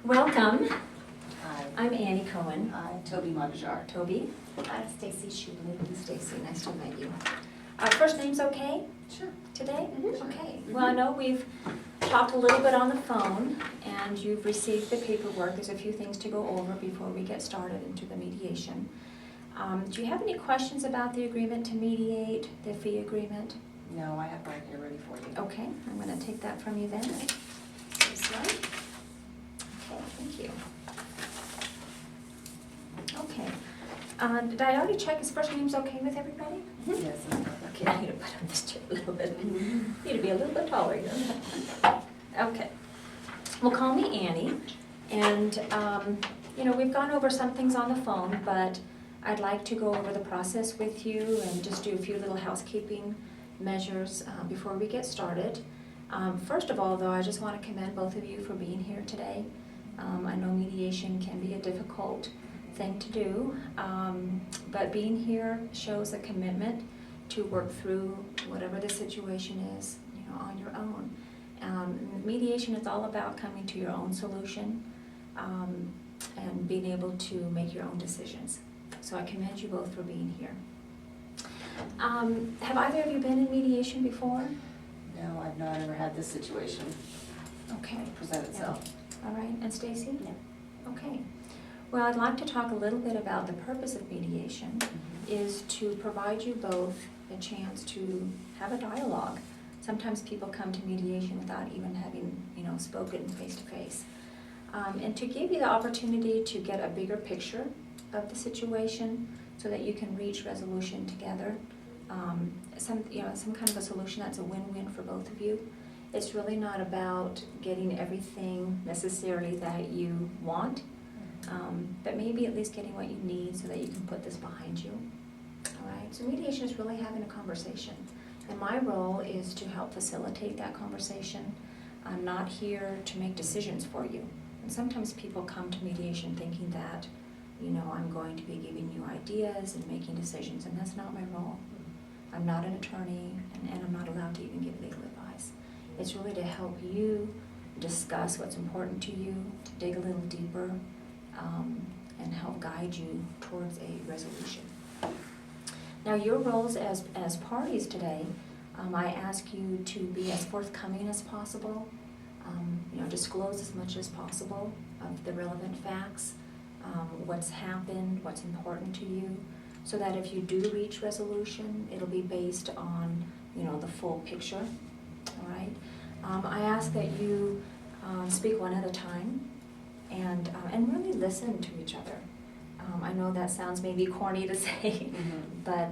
Welcome. Hi. I'm Annie Cohen. Hi, Toby Mabajar. Toby. I'm Stacy Schubley. Stacy, nice to meet you. First name's okay Sure. today? Mhm. Okay. Well, I know we've talked a little bit on the phone, and you've received the paperwork. There's a few things to go over before we get started into the mediation. Do you have any questions about the agreement to mediate, the fee agreement? No, I have one here ready for you. Okay, I'm going to take that from you then. This one. Okay, thank you. Okay. Did I already check his first name's okay with everybody? Yes. Okay, I need to put on this chair a little bit. Need to be a little bit taller here. Okay. Well, call me Annie. And, we've gone over some things on the phone, but I'd like to go over the process with you and just do a few little housekeeping measures before we get started. First of all, though, I just want to commend both of you for being here today. I know mediation can be a difficult thing to do, but being here shows a commitment to work through whatever the situation is, on your own. Mediation is all about coming to your own solution and being able to make your own decisions. So I commend you both for being here. Have either of you been in mediation before? No, I've not ever had this situation Okay. present itself. All right, and Stacy? No. Okay. Well, I'd like to talk a little bit about the purpose of mediation is to provide you both a chance to have a dialogue. Sometimes people come to mediation without even having, spoken face to face. And to give you the opportunity to get a bigger picture of the situation so that you can reach resolution together. Some kind of a solution that's a win-win for both of you. It's really not about getting everything necessarily that you want, but maybe at least getting what you need so that you can put this behind you. All right, so mediation is really having a conversation. And my role is to help facilitate that conversation. I'm not here to make decisions for you. And sometimes people come to mediation thinking that, I'm going to be giving you ideas and making decisions, and that's not my role. I'm not an attorney, and I'm not allowed to even give legal advice. It's really to help you discuss what's important to you, to dig a little deeper, and help guide you towards a resolution. Now, your roles as parties today, I ask you to be as forthcoming as possible, disclose as much as possible of the relevant facts, what's happened, what's important to you, so that if you do reach resolution, it'll be based on, the full picture, all right? I ask that you speak one at a time and really listen to each other. I know that sounds maybe corny to say, but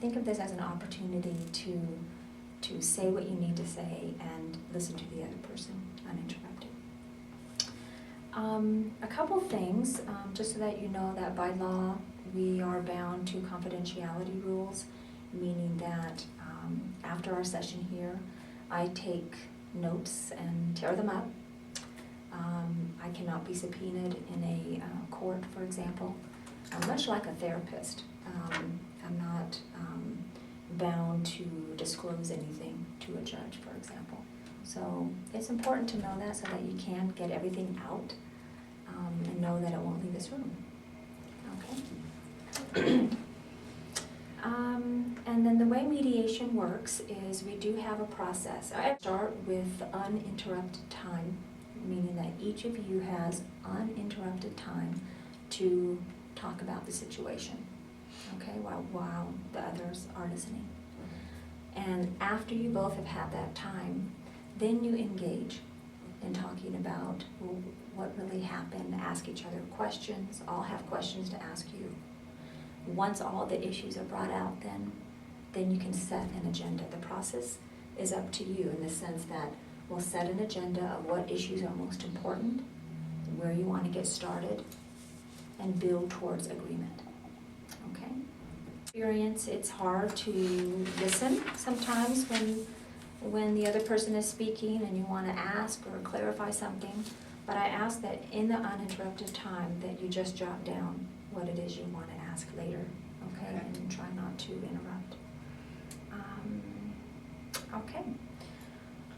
think of this as an opportunity to say what you need to say and listen to the other person uninterrupted. A couple things, just so that you know that by law we are bound to confidentiality rules, meaning that after our session here, I take notes and tear them up. I cannot be subpoenaed in a court, for example, much like a therapist. I'm not bound to disclose anything to a judge, for example. So it's important to know that so that you can get everything out and know that it won't leave this room. Okay? And then the way mediation works is we do have a process. I start with uninterrupted time, meaning that each of you has uninterrupted time to talk about the situation, okay, while the others are listening. And after you both have had that time, then you engage in talking about what really happened, ask each other questions, all have questions to ask you. Once all the issues are brought out, then you can set an agenda. The process is up to you in the sense that we'll set an agenda of what issues are most important, where you want to get started, and build towards agreement. Okay? Experience, it's hard to listen sometimes when the other person is speaking and you want to ask or clarify something, but I ask that in the uninterrupted time that you just jot down what it is you want to ask later, okay? And try not to interrupt. Okay.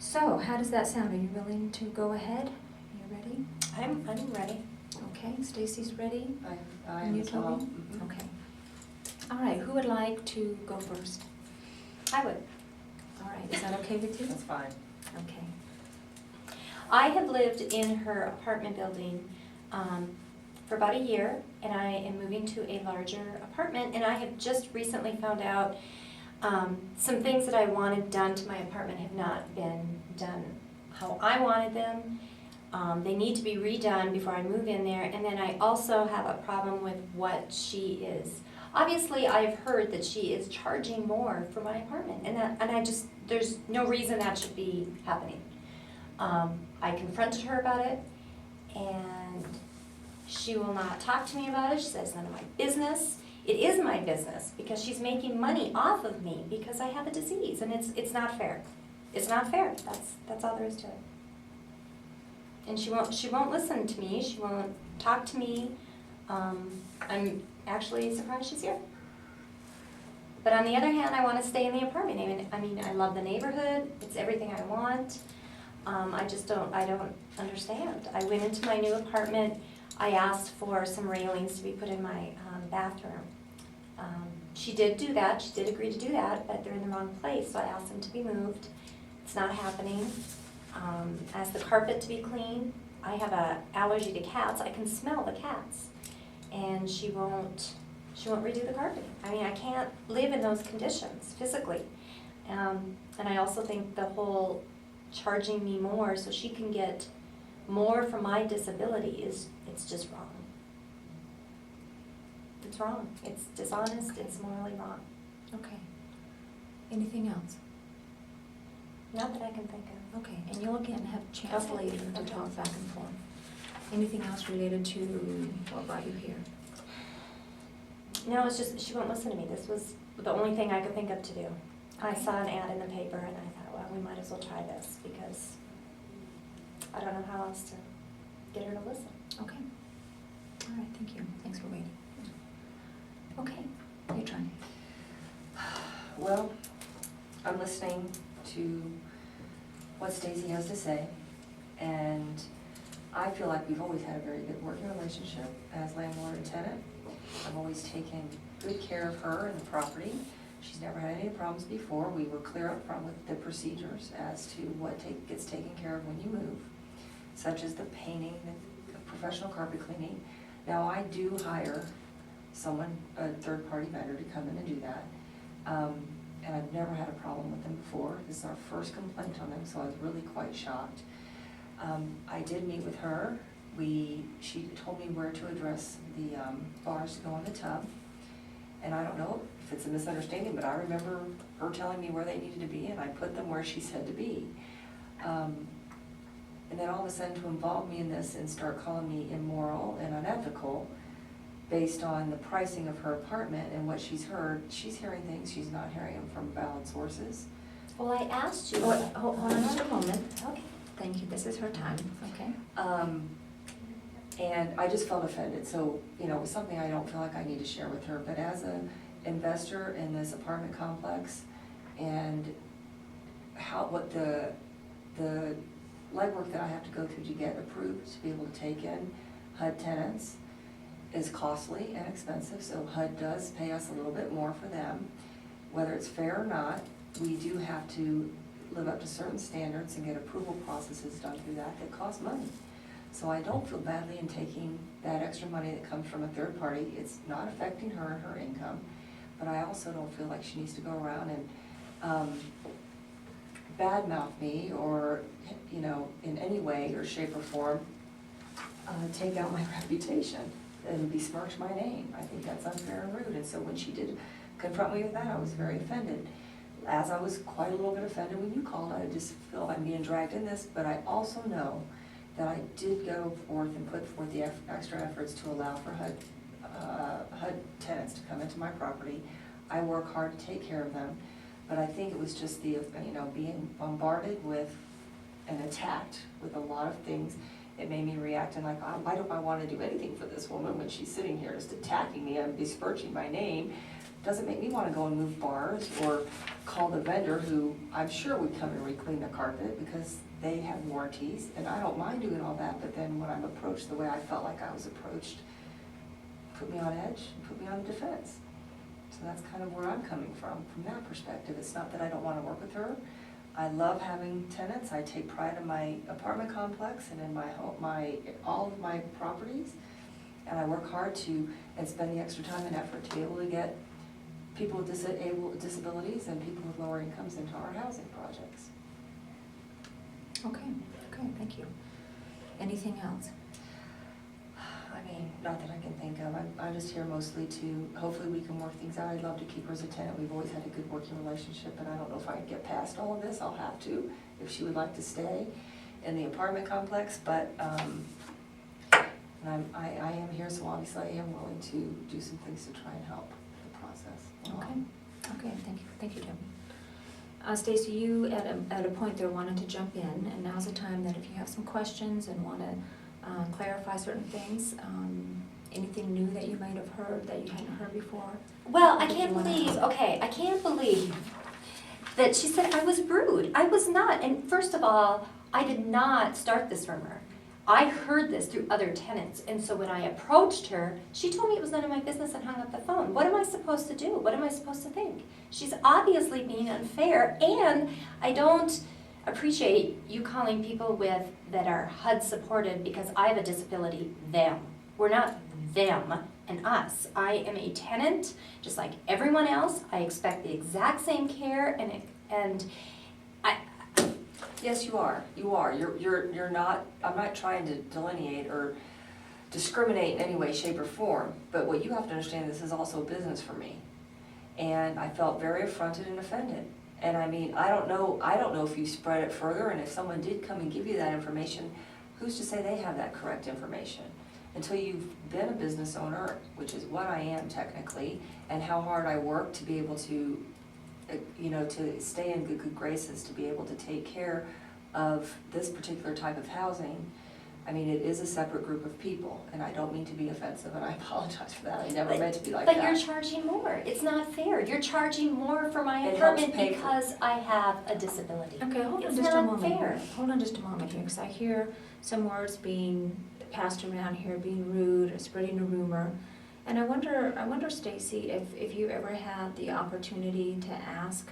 So, how does that sound? Are you willing to go ahead? Are you ready? I'm ready. Okay, Stacy's ready? I And am you, as well. Toby? Mhm. Okay. All right, who would like to go first? I would. All right, is that okay with you? That's fine. Okay. I have lived in her apartment building for about a year, and I am moving to a larger apartment, and I have just recently found out some things that I wanted done to my apartment have not been done how I wanted them. They need to be redone before I move in there, and then I also have a problem with what she is. Obviously, I've heard that she is charging more for my apartment, and I just, there's no reason that should be happening. I confronted her about it, and she will not talk to me about it. She says none of my business. It is my business because she's making money off of me because I have a disease, and it's not fair. It's not fair. That's all there is to it. And she won't listen to me. She won't talk to me. I'm actually surprised she's here. But on the other hand, I want to stay in the apartment. I mean, I love the neighborhood. It's everything I want. I don't understand. I went into my new apartment. I asked for some railings to be put in my bathroom. She did do that. She did agree to do that, but they're in the wrong place, so I asked them to be moved. It's not happening. I asked the carpet to be clean. I have an allergy to cats. I can smell the cats. And she won't redo the carpeting. I mean, I can't live in those conditions physically. And I also think the whole charging me more so she can get more for my disability it's just wrong. It's wrong. It's dishonest. It's morally wrong. Okay. Anything else? Not that I can think of. Okay, and you'll again have a chance Okay. later to Okay. talk back and forth. Anything else related to what brought you here? No, it's just, she won't listen to me. This was the only thing I could think of to do. I Okay. saw an ad in the paper and I thought, well, we might as well try this because I don't know how else to get her to listen. Okay. All right, thank you. Thanks for waiting. Okay, your turn. Well, I'm listening to what Stacy has to say, and I feel like we've always had a very good working relationship as landlord and tenant. I've always taken good care of her and the property. She's never had any problems before. We were clear up front with the procedures as to what gets taken care of when you move, such as the painting, the professional carpet cleaning. Now, I do hire someone, a third-party vendor, to come in and do that. And I've never had a problem with them before. This is our first complaint on them, so I was really quite shocked. I did meet with her. She told me where to address the bars to go in the tub. And I don't know if it's a misunderstanding, but I remember her telling me where they needed to be, and I put them where she said to be. And then all of a sudden to involve me in this and start calling me immoral and unethical based on the pricing of her apartment and what she's heard, she's hearing things, she's not hearing them from valid sources. Well, I asked you. Hold on just a moment. Okay. Thank you, this is her time, okay? And I just felt offended, so, you know, it was something I don't feel like I need to share with her, but as an investor in this apartment complex and what the legwork that I have to go through to get approved to be able to take in HUD tenants is costly and expensive, so HUD does pay us a little bit more for them. Whether it's fair or not, we do have to live up to certain standards and get approval processes done through that cost money. So I don't feel badly in taking that extra money that comes from a third party. It's not affecting her and her income, but I also don't feel like she needs to go around and badmouth me or, you know, in any way or shape or form, take out my reputation and besmirch my name. I think that's unfair and rude. And so when she did confront me with that, I was very offended. As I was quite a little bit offended when you called, I just feel I'm being dragged in this, but I also know that I did go forth and put forth the extra efforts to allow for HUD tenants to come into my property. I work hard to take care of them, but I think it was just the, you know, being bombarded with and attacked with a lot of things. It made me react and like, why don't I want to do anything for this woman when she's sitting here just attacking me and besmirching my name doesn't make me wanna go and move bars or call the vendor who I'm sure would come and re-clean the carpet because they have warranties, and I don't mind doing all that, but then when I'm approached the way I felt like I was approached, put me on edge, put me on the defense. So that's kind of where I'm coming from that perspective. It's not that I don't wanna work with her. I love having tenants. I take pride in my apartment complex and in my home, all of my properties. And I work hard and spend the extra time and effort to be able to get people with disabilities and people with lower incomes into our housing projects. Okay, thank you. Anything else? I mean, not that I can think of. I'm just here mostly hopefully we can work things out. I'd love to keep her as a tenant. We've always had a good working relationship, but I don't know if I can get past all of this. I'll have to, if she would like to stay in the apartment complex, but, and I am here, so obviously I am willing to do some things to try and help the process. Okay, thank you, Debbie. Stacy, you at a point there wanted to jump in, and now's the time that if you have some questions and want to clarify certain things, anything new that you might have heard that you hadn't heard before? Well, I can't believe that she said I was rude. I was not. And first of all, I did not start this rumor. I heard this through other tenants. And so when I approached her, she told me it was none of my business and hung up the phone. What am I supposed to do? What am I supposed to think? She's obviously being unfair, and I don't appreciate you calling people that are HUD supported because I have a disability, them. We're not them and us. I am a tenant, just like everyone else. I expect the exact same care, and I. Yes, you are. You are. You're not, I'm not trying to delineate or discriminate in any way, shape, or form, but what you have to understand, this is also business for me. And I felt very affronted and offended. And I mean, I don't know if you spread it further, and if someone did come and give you that information, who's to say they have that correct information? Until you've been a business owner, which is what I am technically, and how hard I work to be able to, to stay in good graces, to be able to take care of this particular type of housing. I mean, it is a separate group of people, and I don't mean to be offensive, and I apologize for that. I never meant to be like that. But you're charging more. It's not fair. You're charging more for my It helps apartment pay for- because I have a disability. Okay, hold on It's just a not moment. fair. Hold on just a moment here, because I hear some words being passed around here, being rude, or spreading a rumor. And I wonder, Stacy, if you ever had the opportunity to ask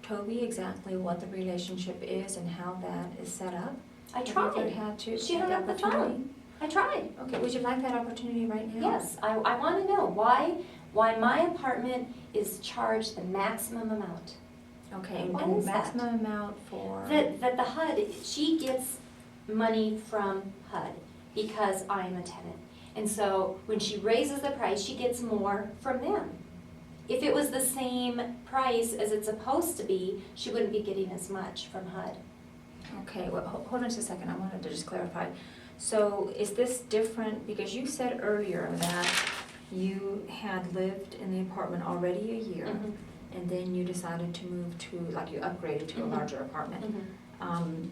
Toby exactly what the relationship is and how that is set up? I Have you ever tried. had to? She had hung up the phone. opportunity? I tried. Okay, would you like that opportunity right now? Yes, I want to know why my apartment is charged the maximum amount. Okay, Why and is that? maximum amount for? That the HUD, she gets money from HUD because I am a tenant. And so when she raises the price, she gets more from them. If it was the same price as it's supposed to be, she wouldn't be getting as much from HUD. Okay, well, hold on just a second, I wanted to just clarify. So is this different, because you said earlier that you had lived in the apartment already a year, Mhm. and then you decided to move to, like you upgraded to a Mhm. larger apartment. Mhm.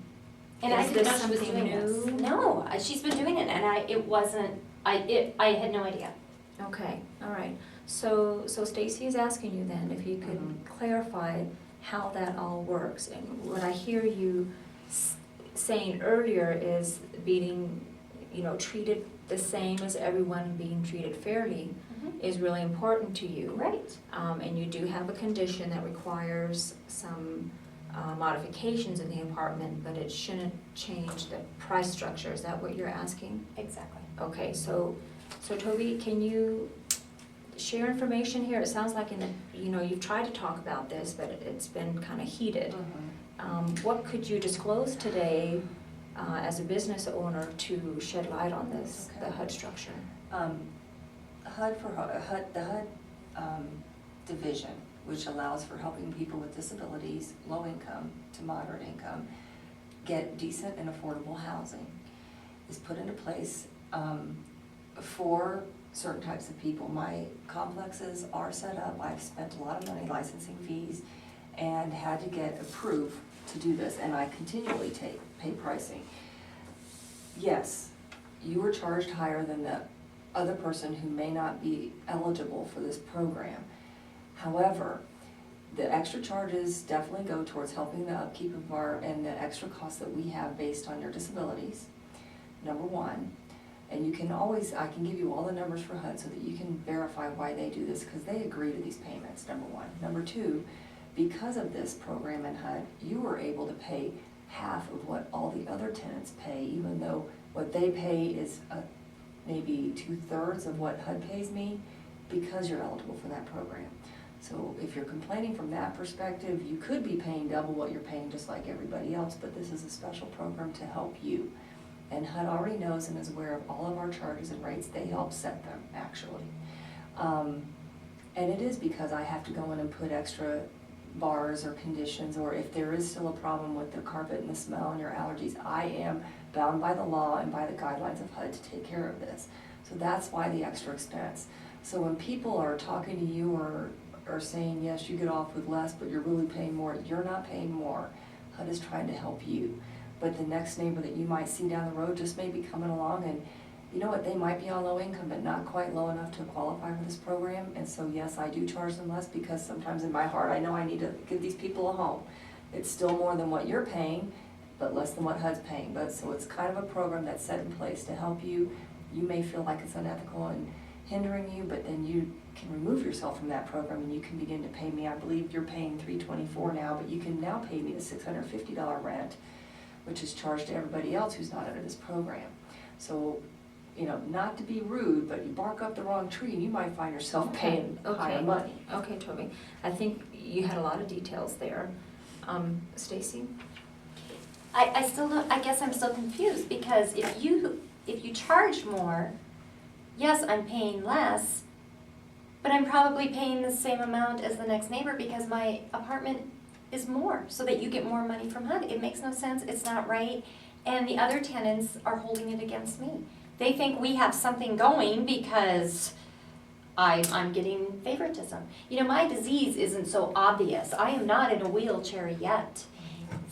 And I Is didn't know this she was something doing this. new? No, she's been doing it, and I had no idea. Okay, all right. So Stacy is asking you then if you could Mhm. clarify how that all works. And what I hear you saying earlier is being, treated the same as everyone and being treated fairly is really important to you. Right. And you do have a condition that requires some modifications in the apartment, but it shouldn't change the price structure. Is that what you're asking? Exactly. Okay, so Toby, can you share information here? It sounds like you've tried to talk about this, but it's been kind of heated. What could you disclose today as a business owner to shed light on this, Okay. the HUD structure? The HUD division, which allows for helping people with disabilities, low income to moderate income, get decent and affordable housing, is put into place for certain types of people. My complexes are set up, I've spent a lot of money licensing fees and had to get approved to do this, and I continually pay pricing. Yes, you were charged higher than the other person who may not be eligible for this program. However, the extra charges definitely go towards helping the upkeep of and the extra costs that we have based on your disabilities, number one. And you can always, I can give you all the numbers for HUD so that you can verify why they do this, because they agree to these payments, number one. Number two, because of this program in HUD, you are able to pay half of what all the other tenants pay, even though what they pay is maybe 2/3 of what HUD pays me, because you're eligible for that program. So if you're complaining from that perspective, you could be paying double what you're paying just like everybody else, but this is a special program to help you. And HUD already knows and is aware of all of our charges and rates. They help set them, actually. And it is because I have to go in and put extra bars or conditions, or if there is still a problem with the carpet and the smell and your allergies, I am bound by the law and by the guidelines of HUD to take care of this. So that's why the extra expense. So when people are talking to you or saying, yes, you get off with less, but you're really paying more, you're not paying more. HUD is trying to help you. But the next neighbor that you might see down the road just may be coming along, and you know what, they might be on low income, but not quite low enough to qualify for this program. And so yes, I do charge them less, because sometimes in my heart, I know I need to give these people a home. It's still more than what you're paying, but less than what HUD's paying. But so it's kind of a program that's set in place to help you. You may feel like it's unethical and hindering you, but then you can remove yourself from that program and you can begin to pay me. I believe you're paying $324 now, but you can now pay me the $650 rent, which is charged to everybody else who's not under this program. So, you know, not to be rude, but you bark up the wrong tree and you might find yourself paying higher money. Okay, Toby. I think you had a lot of details there. Stacy? I still don't, I guess I'm still confused, because if you charge more, yes, I'm paying less, but I'm probably paying the same amount as the next neighbor because my apartment is more, so that you get more money from HUD. It makes no sense, it's not right, and the other tenants are holding it against me. They think we have something going because I'm getting favoritism. You know, my disease isn't so obvious. I am not in a wheelchair yet,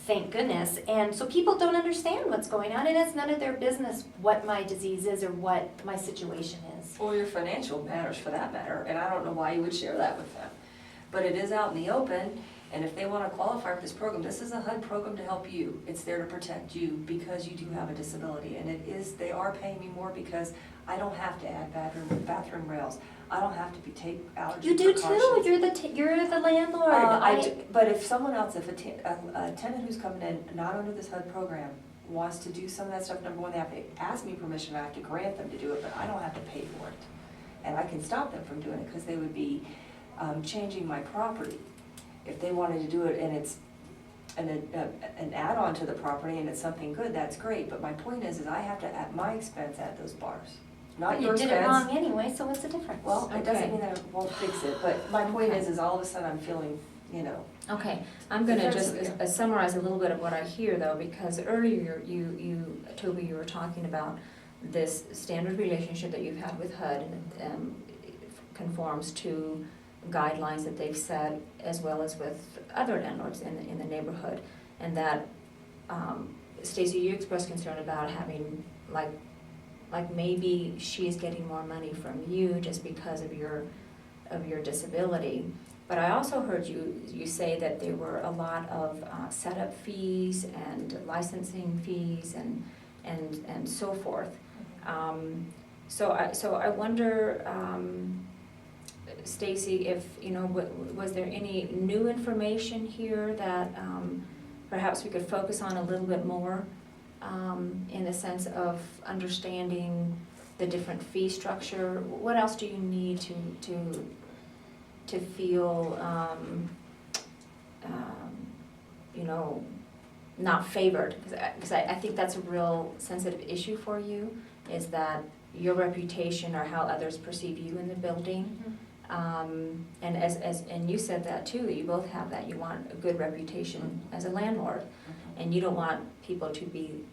thank goodness, and so people don't understand what's going on, and it's none of their business what my disease is or what my situation is. Or your financial matters for that matter, and I don't know why you would share that with them. But it is out in the open, and if they want to qualify for this program, this is a HUD program to help you. It's there to protect you because you do have a disability, and they are paying me more because I don't have to add bathroom rails. I don't have to take allergy You do precautions. too, you're the landlord. But if someone else, if a tenant who's coming in, not under this HUD program, wants to do some of that stuff, number one, they have to ask me permission, I have to grant them to do it, but I don't have to pay for it. And I can stop them from doing it because they would be changing my property. If they wanted to do it and it's an add-on to the property and it's something good, that's great. But my point is I have to, at my expense, add those bars. Not your You expense. did it wrong anyway, so what's the difference? Well, it doesn't Okay. mean that I won't fix it, but my point Okay. is all of a sudden I'm feeling, you know. Okay, I'm gonna just Yeah. summarize a little bit of what I hear though, because earlier Toby, you were talking about this standard relationship that you've had with HUD and conforms to guidelines that they've set, as well as with other landlords in the neighborhood, and that, Stacy, you expressed concern about having, like maybe she's getting more money from you just because of your disability. But I also heard you say that there were a lot of setup fees and licensing fees and so forth. So I wonder, Stacy, if, you know, was there any new information here that perhaps we could focus on a little bit more, in the sense of understanding the different fee structure? What else do you need to feel, you know, not favored? Because I think that's a real sensitive issue for you, is that your reputation or how others perceive you in the building. And and you said that too, you both have that. You want a good reputation as a landlord, and you don't want people to be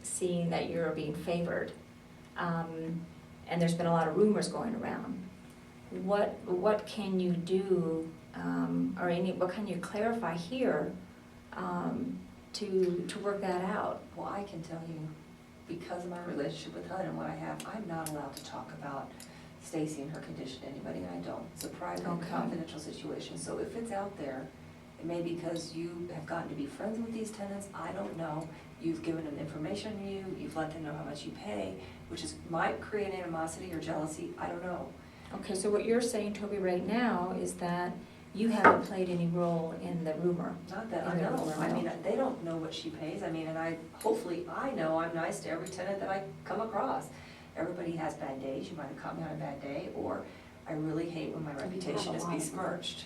seeing that you're being favored. And there's been a lot of rumors going around. What can you do, or what can you clarify here, to work that out? Well, I can tell you, because of my relationship with HUD and what I have, I'm not allowed to talk about Stacy and her condition to anybody, and I don't. It's a private, Okay. confidential situation, so if it's out there, it may be because you have gotten to be friends with these tenants, I don't know. You've given them information on you, you've let them know how much you pay, which might create animosity or jealousy, I don't know. Okay, so what you're saying, Toby, right now is that you haven't played any role in the rumor. Not that I In their know, I rumor mean, mill. they don't know what she pays, I mean, and hopefully I know I'm nice to every tenant that I come across. Everybody has bad days, you might have caught me on a bad day, or I really hate when my reputation is besmirched.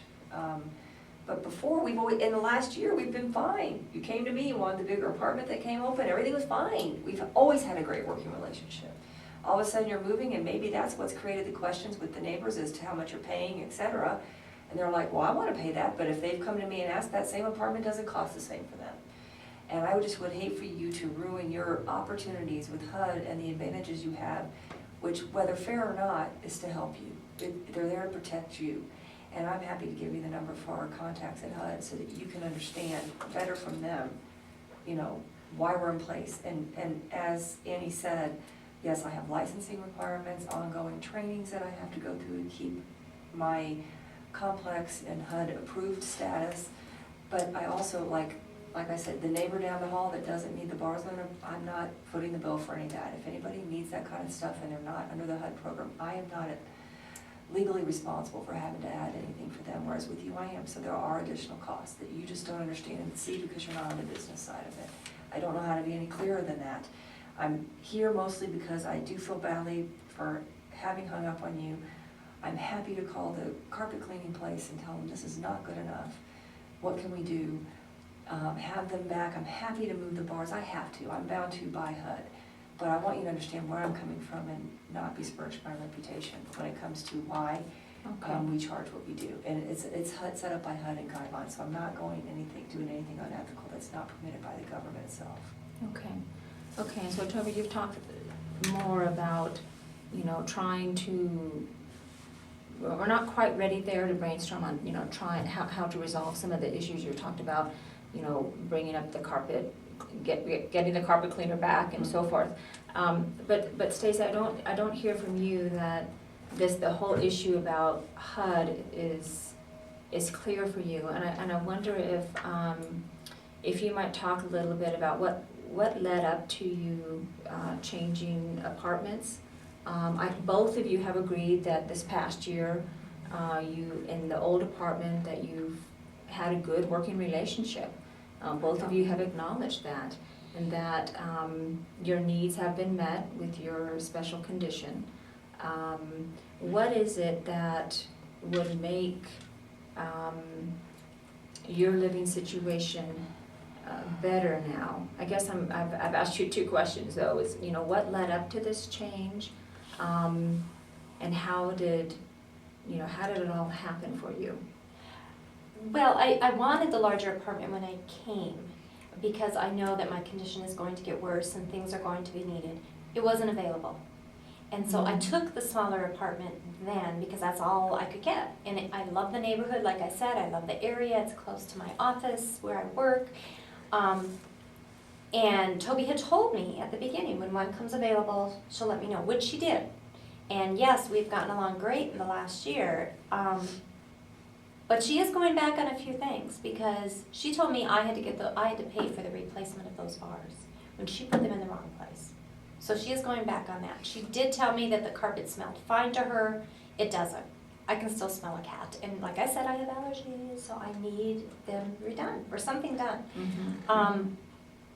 But before, in the last year, we've been fine. You came to me, you wanted the bigger apartment that came open, everything was fine. We've always had a great working relationship. All of a sudden you're moving, and maybe that's what's created the questions with the neighbors as to how much you're paying, et cetera. And they're like, well, I wanna pay that, but if they've come to me and asked, that same apartment doesn't cost the same for them. And I would hate for you to ruin your opportunities with HUD and the advantages you have, which, whether fair or not, is to help you. They're there to protect you. And I'm happy to give you the number for our contacts at HUD so that you can understand better from them, you know, why we're in place. And as Annie said, yes, I have licensing requirements, ongoing trainings that I have to go through to keep my complex and HUD approved status. But I also, like I said, the neighbor down the hall that doesn't need the bars limit, I'm not footing the bill for any of that. If anybody needs that kind of stuff and they're not under the HUD program, I am not legally responsible for having to add anything for them, whereas with you I am. So there are additional costs that you just don't understand and see because you're not on the business side of it. I don't know how to be any clearer than that. I'm here mostly because I do feel badly for having hung up on you. I'm happy to call the carpet cleaning place and tell them this is not good enough. What can we do? Have them back. I'm happy to move the bars. I have to. I'm bound to by HUD. But I want you to understand where I'm coming from and not besmirch my reputation when it comes to why Okay. we charge what we do. And it's HUD, set up by HUD and guidelines, so I'm not doing anything unethical that's not permitted by the government itself. Okay, okay, so Toby, you've talked more about, you know, trying to, well, we're not quite ready there to brainstorm on, you know, trying how to resolve some of the issues you talked about, you know, bringing up the carpet, getting the carpet cleaner back and so forth. But Stacey, I don't hear from you that the whole issue about HUD is clear for you, and I wonder if you might talk a little bit about what led up to you changing apartments. Both of you have agreed that this past year, you, in the old apartment, that you've had a good working relationship. Both of you have acknowledged that, and that your needs have been met with your special condition. What is it that would make your living situation better now? I guess I've asked you two questions though. Is, you know, what led up to this change, and how did it all happen for you? Well, I wanted the larger apartment when I came because I know that my condition is going to get worse and things are going to be needed. It wasn't available. And so I took the smaller apartment then because that's all I could get. And I love the neighborhood, like I said, I love the area, it's close to my office where I work. And Toby had told me at the beginning, when one comes available, she'll let me know, which she did. And yes, we've gotten along great in the last year. But she is going back on a few things because she told me I had to pay for the replacement of those bars when she put them in the wrong place. So she is going back on that. She did tell me that the carpet smelled fine to her. It doesn't. I can still smell a cat. And like I said, I have allergies, so I need them redone or something done. Mm-hmm.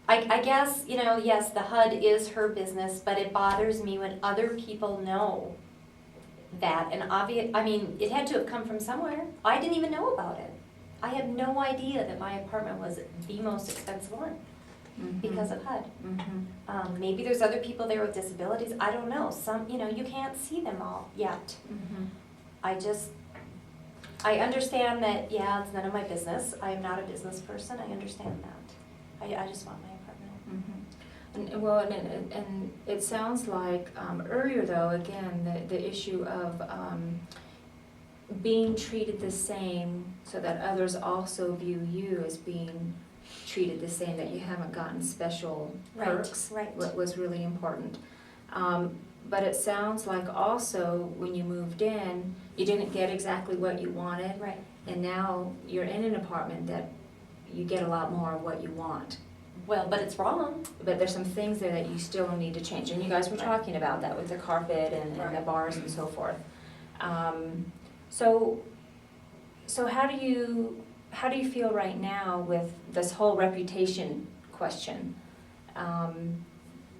I guess, you know, yes, the HUD is her business, but it bothers me when other people know that. And I mean, it had to have come from somewhere. I didn't even know about it. I had no idea that my apartment was the most expensive one because of HUD. Mm-hmm. Maybe there's other people there with disabilities. I don't know. Some, you know, you can't see them all yet. Mm-hmm. I understand that, yeah, it's none of my business. I am not a business person. I understand that. I just want my apartment. Mm-hmm. And it sounds like earlier though, again, the issue of being treated the same so that others also view you as being treated the same, that you haven't gotten special perks, Right. was really important. But it sounds like also, when you moved in, you didn't get exactly what you wanted. Right. And now you're in an apartment that you get a lot more of what you want. Well, but it's wrong. But there's some things there that you still need to change, and you guys were Right. talking about that with the carpet and the Right. bars and so forth. So how do you feel right now with this whole reputation question?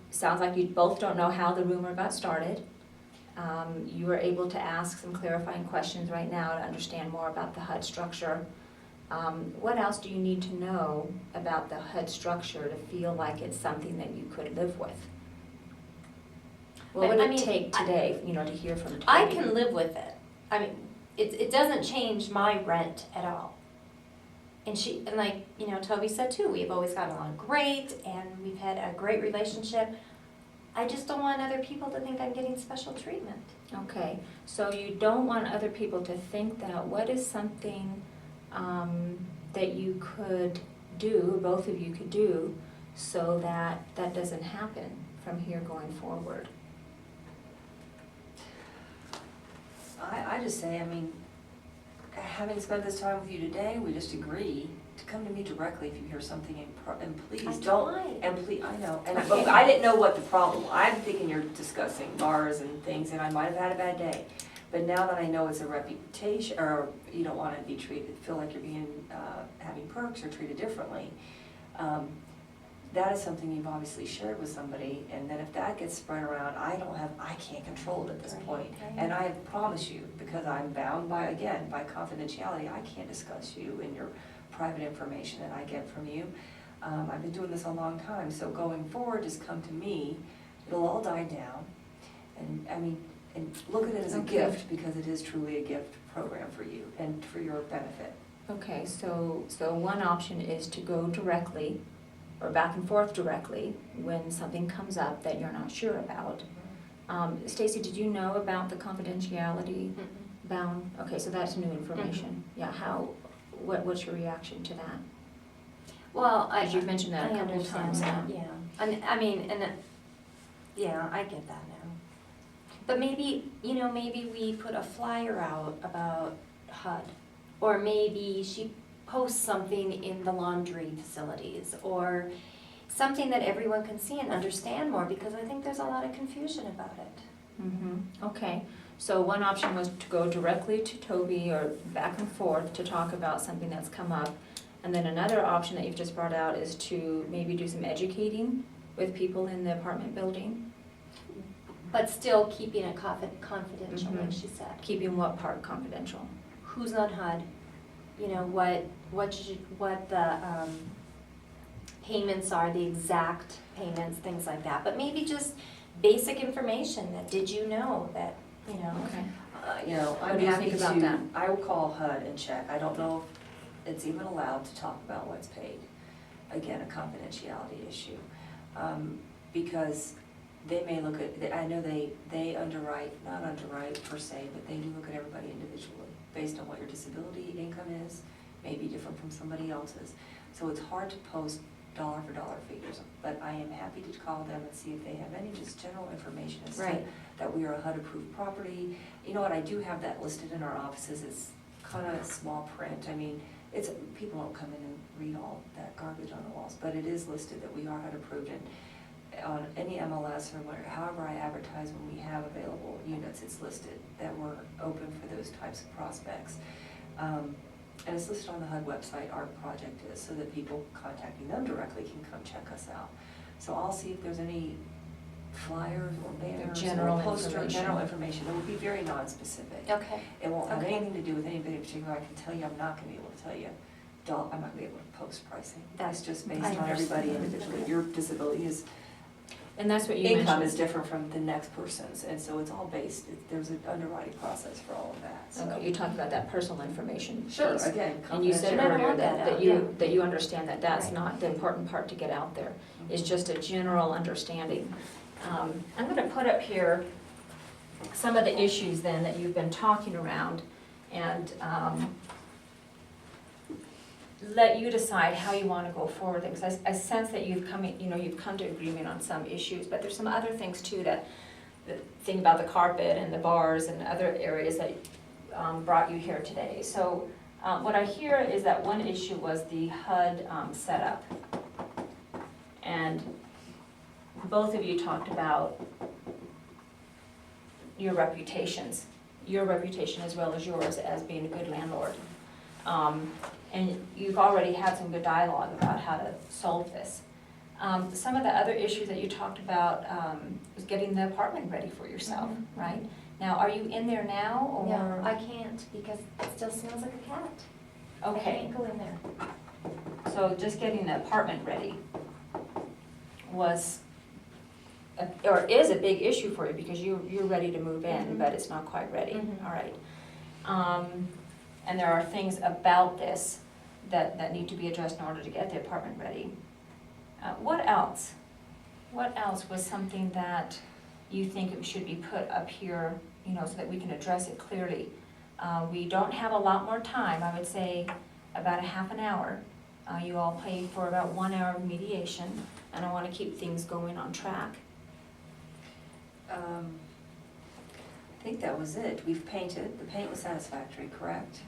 Sounds like you both don't know how the rumor got started. You were able to ask some clarifying questions right now to understand more about the HUD structure. What else do you need to know about the HUD structure to feel like it's something that you could live with? What would I it mean, take today, to hear from Toby? I can live with it. I mean, it doesn't change my rent at all. And like, Toby said too, we've always gotten along great and we've had a great relationship. I just don't want other people to think I'm getting special treatment. Okay, so you don't want other people to think that. What is something that you could do, both of you could do, so that that doesn't happen from here going forward? I just say, I mean, having spent this time with you today, we just agree to come to me directly if you hear something and please I don't. tried. And please, I know, and Okay. I didn't know what the problem, I'm thinking you're discussing bars and things, and I might have had a bad day. But now that I know it's a reputation, or you don't wanna be treated, feel like you're being, having perks or treated differently, that is something you've obviously shared with somebody, and then if that gets spread around, I can't control it at this Right, point. right. And I promise you, because I'm bound by, again, by confidentiality, I can't discuss you and your private information that I get from you. I've been doing this a long time, so going forward, just come to me, it'll all die down. And, I mean, and look at it as a Okay. gift, because it is truly a gift program for you and for your benefit. Okay, so one option is to go directly, or back and forth directly, when something comes up that you're not sure about. Stacy, did you know about the confidentiality bound? Okay, so that's new information. Yeah, what's your reaction to that? Well, Because you've mentioned that a I couple of understand times that, now. yeah. Yeah, I get that now. But maybe we put a flyer out about HUD, or maybe she posts something in the laundry facilities, or something that everyone can see and understand more, because I think there's a lot of confusion about it. Okay, so one option was to go directly to Toby or back and forth to talk about something that's come up. And then another option that you've just brought out is to maybe do some educating with people in the apartment building. But still keeping it confidential, like she said. Keeping what part confidential? Who's on HUD? What the payments are, the exact payments, things like that. But maybe just basic information that, did you know that, Okay. I'm What do you happy think about to, that? I will call HUD and check. I don't know if it's even allowed to talk about what's paid. Again, a confidentiality issue. Because they may look at, I know they not underwrite per se, but they do look at everybody individually, based on what your disability income is, may be different from somebody else's. So it's hard to post dollar for dollar figures, but I am happy to call them and see if they have any just general information as to Right. that we are a HUD-approved property. You know what, I do have that listed in our offices, it's kind of small print, I mean, people don't come in and read all that garbage on the walls, but it is listed that we are HUD-approved, and on any MLS or however I advertise when we have available units, it's listed that we're open for those types of prospects. And it's listed on the HUD website, our project is, so that people contacting them directly can come check us out. So I'll see if there's any flyers or banners General or poster, information. general information. It will be very non-specific. Okay. It won't have Okay. anything to do with anybody in particular. I can tell you, I'm not gonna be able to tell you, I'm not gonna be able to post pricing. That's just based I on everybody understand. individually. Okay. Your disability is, And that's what you income mentioned. is different from the next person's, and so it's all based, there's an underwriting process for all of that, so. Okay, you talked about that personal information Sure, piece. again, And you said No, no, I earlier want that, that out, that you understand that that's Right. not the important part to get out there. It's Mhm. just a general understanding. I'm gonna put up here some of the issues then that you've been talking around, and let you decide how you wanna go forward, because I sense that you've come to agreement on some issues, but there's some other things too that the thing about the carpet and the bars and other areas that brought you here today. So what I hear is that one issue was the HUD setup. And both of you talked about your reputations, your reputation as well as yours as being a good landlord. And you've already had some good dialogue about how to solve this. Some of the other issues that you talked about was getting the apartment ready for yourself, right? Now, are you in there now, or? No, I can't because it still smells like a cat. I Okay, can't go in there. so just getting the apartment ready was, or is a big issue for you because you're ready to move in, Mhm. but it's not quite ready, Mhm. all right. And there are things about this that need to be addressed in order to get the apartment ready. What else? What else was something that you think it should be put up here, you know, so that we can address it clearly? We don't have a lot more time, I would say about a half an hour. You all paid for about 1 hour of mediation, and I wanna keep things going on track. I think that was it. We've painted, the paint was satisfactory, correct?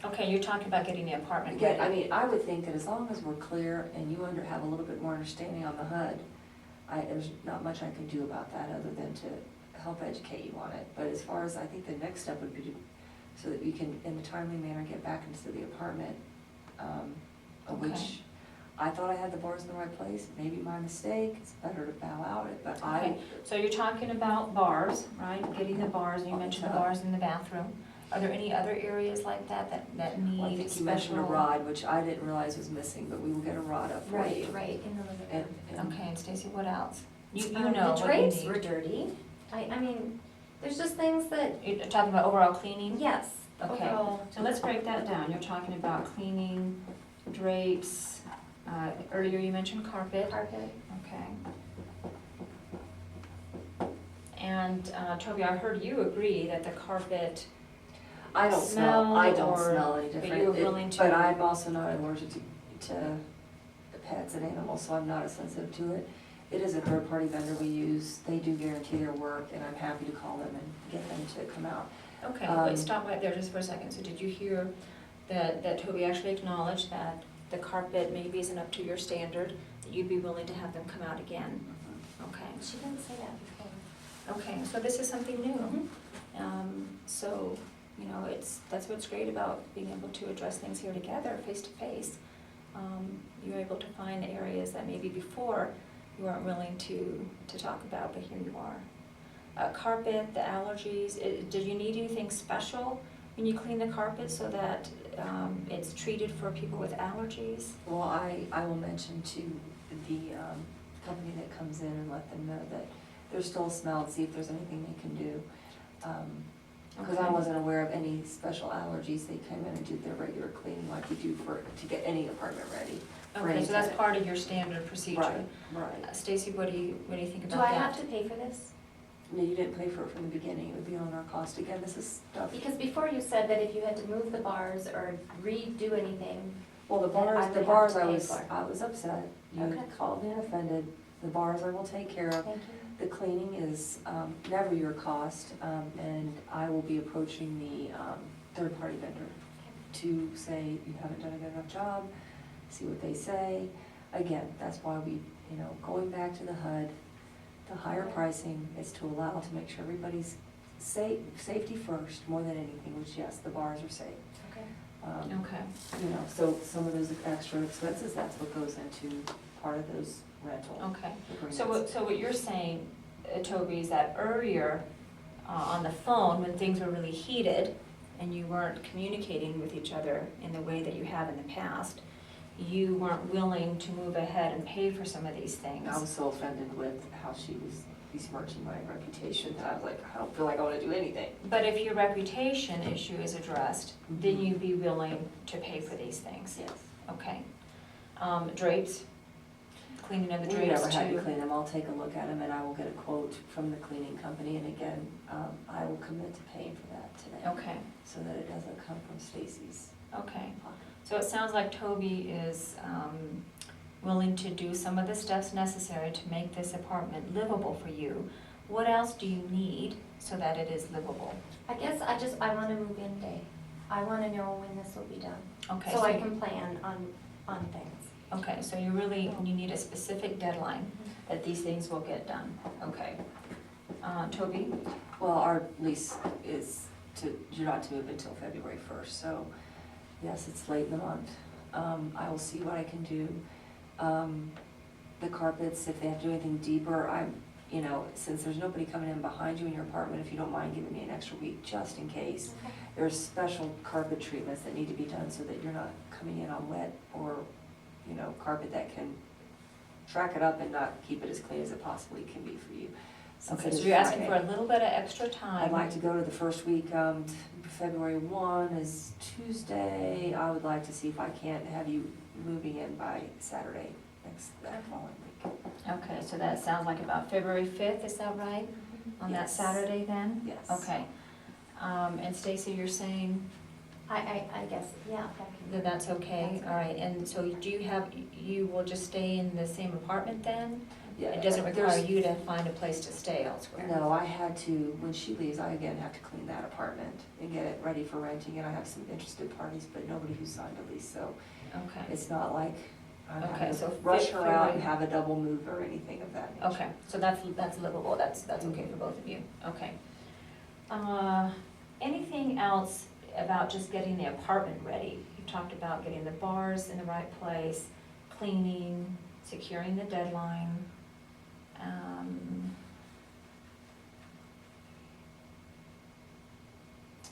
Okay, you're talking about getting the apartment Again, ready. I mean, I would think that as long as we're clear and you have a little bit more understanding on the HUD, there's not much I can do about that other than to help educate you on it. But as far as, I think the next step would be to, so that you can, in a timely manner, get back into the apartment, Okay. which I thought I had the bars in the right place, maybe my mistake, it's better to bow out it, but Okay, so you're talking about bars, right? Getting the bars, and you On the mentioned the tub. bars in the bathroom. Are there any other areas like that Well, I need think you special? mentioned a rod, which I didn't realize was missing, but we will get a rod up for Right, you. right, in the living And, room. and Okay, and Stacy, what else? You The know what you drapes need. were dirty. I mean, there's just things that, You're talking about overall cleaning? yes, Okay. overall. So let's break that down. You're talking about cleaning, drapes, earlier you mentioned carpet. Carpet. Okay. And Toby, I heard you agree that the carpet, I don't Smell smell any or- different. but you're willing to- But I'm also not allergic to pets and animals, so I'm not as sensitive to it. It is a third-party vendor we use. They do guarantee their work, and I'm happy to call them and get them to come out. okay, Um, wait, stop right there just for a second. So did you hear that Toby actually acknowledged that the carpet maybe isn't up to your standard, that you'd be willing to have them come out again? Okay. She didn't say that before. Okay, so this is something new. So, you know, that's what's great about being able to address things here together, face to face. You're able to find areas that maybe before you weren't willing to talk about, but here you are. Carpet, the allergies, did you need anything special when you clean the carpet so that it's treated for people with allergies? Well, I will mention to the company that comes in and let them know that there's still a smell and see if there's anything they can do. Because I Okay. wasn't aware of any special allergies. They came in and did their regular cleaning like you do to get any apartment ready. for Okay, any so that's tenant. part of your standard procedure. Right, right. Stacy, what do you think Do about I that? have to pay for this? No, you didn't pay for it from the beginning. It would be on our cost. Again, this is stuff. Because before you said that if you had to move the bars or redo anything, Well, the Then I bars, would the have bars, to I pay was, for. I was upset. You Okay. called me and offended. The bars I will take care of. thank you. The cleaning is never your cost, and I will be approaching the third-party vendor to say, you haven't done a good enough job, see what they say. Again, that's why we, going back to the HUD, the higher pricing is to allow, to make sure everybody's safety first, more than anything, which, yes, the bars are safe. Okay. Okay. So some of those extra expenses, that's what goes into part of those rental Okay. agreements. So what you're saying, Toby, is that earlier on the phone, when things were really heated and you weren't communicating with each other in the way that you have in the past, you weren't willing to move ahead and pay for some of these things. I was so offended with how she was besmirching my reputation that I was like, I don't feel like I want to do anything. But if your reputation issue is addressed, then you'd be willing to pay for these things? Yes. Okay. Drapes, cleaning of the We drapes never had to too? clean them. I'll take a look at them and I will get a quote from the cleaning company. And again, I will commit to paying for that today. Okay, So that it doesn't come from Stacy's okay. pocket. So it sounds like Toby is willing to do some of the steps necessary to make this apartment livable for you What else do you need so that it is livable? I guess I want a move-in day. I want to know when this will be done. Okay, So I can plan on things. Okay, so you need a specific deadline that these things will get done. Okay. Toby? Well, our lease is you're not to move until February 1st, so yes, it's late in the month. I will see what I can do. The carpets, if they have to do anything deeper, since there's nobody coming in behind you in your apartment, if you don't mind giving me an extra week just in case. Okay. There's special carpet treatments that need to be done so that you're not coming in on wet or, carpet that can track it up and not keep it as clean as it possibly can be for you. Since Okay, it so is you're asking for Friday. a little bit of extra time. I'd like to go to the first week, February 1 is Tuesday. I would like to see if I can't have you moving in by Saturday that following week. Okay, so that sounds like about February 5th, is that right? On that Yes. Saturday then? Yes. Okay. And Stacy, you're saying I guess, yeah, that can. that that's okay? That's All right, and so you will just stay in the same apartment then? Yeah, It doesn't require there's- you to find a place to stay elsewhere? No, I had to, when she leaves, I again have to clean that apartment and get it ready for renting, and I have some interested parties, but nobody who's signed a lease, so Okay, it's not like I'm Okay, having so to rush her out and February- have a double move or anything of that nature. okay, so that's livable, that's okay for both of you, okay. Anything else about just getting the apartment ready? You talked about getting the bars in the right place, cleaning, securing the deadline.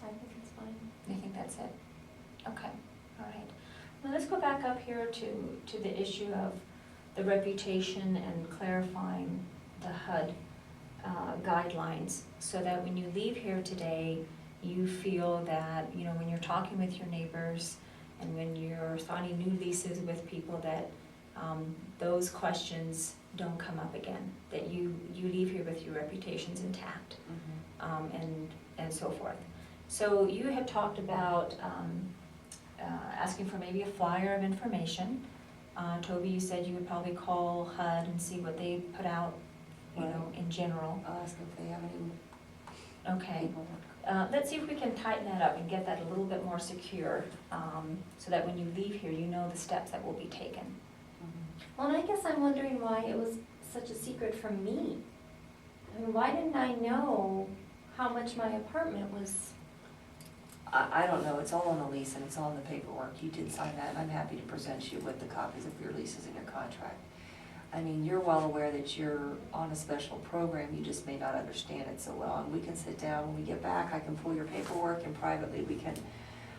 I think it's fine. You think that's it? Okay, all right. Well, let's go back up here to the issue of the reputation and clarifying the HUD guidelines, so that when you leave here today, you feel that, when you're talking with your neighbors and when you're signing new leases with people, that those questions don't come up again, that you leave here with your reputations intact, and so forth. So you had talked about asking for maybe a flyer of information. Toby, you said you would probably call HUD and see what they put out, in general. I'll ask if they have any Okay. paperwork. Let's see if we can tighten that up and get that a little bit more secure, so that when you leave here, you know the steps that will be taken. Well, and I guess I'm wondering why it was such a secret from me. I mean, why didn't I know how much my apartment was? I don't know, it's all on the lease and it's all in the paperwork. You did sign that, and I'm happy to present you with the copies of your leases and your contract. I mean, you're well aware that you're on a special program, you just may not understand it so well. And we can sit down, when we get back, I can pull your paperwork, and privately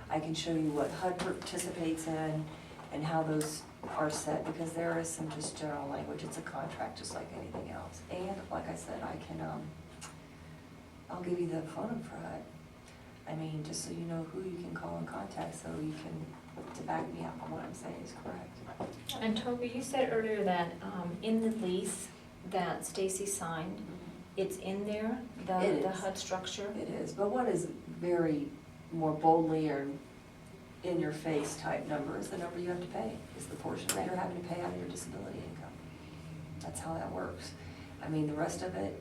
I can show you what HUD participates in and how those are set, because there is some just general language. It's a contract just like anything else. And like I said, I'll give you the phone number for HUD. I mean, just so you know who you can call and contact, so you can, to back me up on what I'm saying is correct. And Toby, you said earlier that in the lease that Stacy signed, it's in there, It the is. HUD structure? It is, but what is very more boldly or in your face type number is the number you have to pay, is the portion that you're having to pay out of your disability income. That's how that works. I mean, the rest of it,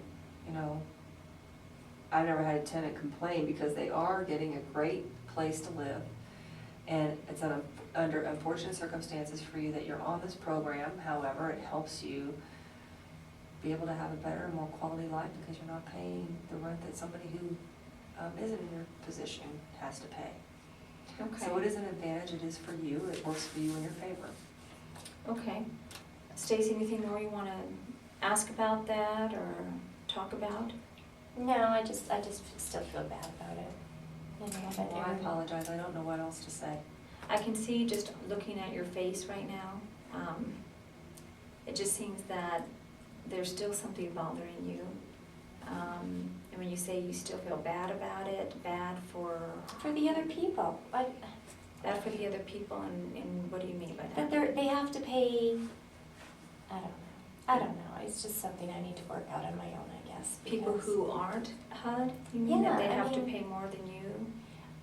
I've never had a tenant complain, because they are getting a great place to live. And it's under unfortunate circumstances for you that you're on this program. However, it helps you be able to have a better, more quality life, because you're not paying the rent that somebody who isn't in your position has to pay. Okay. So it is an advantage, it is for you, it works for you in your favor. Okay. Stacy, anything more you want to ask about that or talk about? No, I just still feel bad about it. But Well, I apologize, I don't know what else to say. I can see, just looking at your face right now, it just seems that there's still something bothering you. And when you say you still feel bad about it, bad for the other people, bad for the other people, and what do you mean by that that? they have to pay, I don't know, it's just something I need to work out on my own, I guess. People because- who aren't HUD, you mean that they Yeah, I have to mean- pay more than you?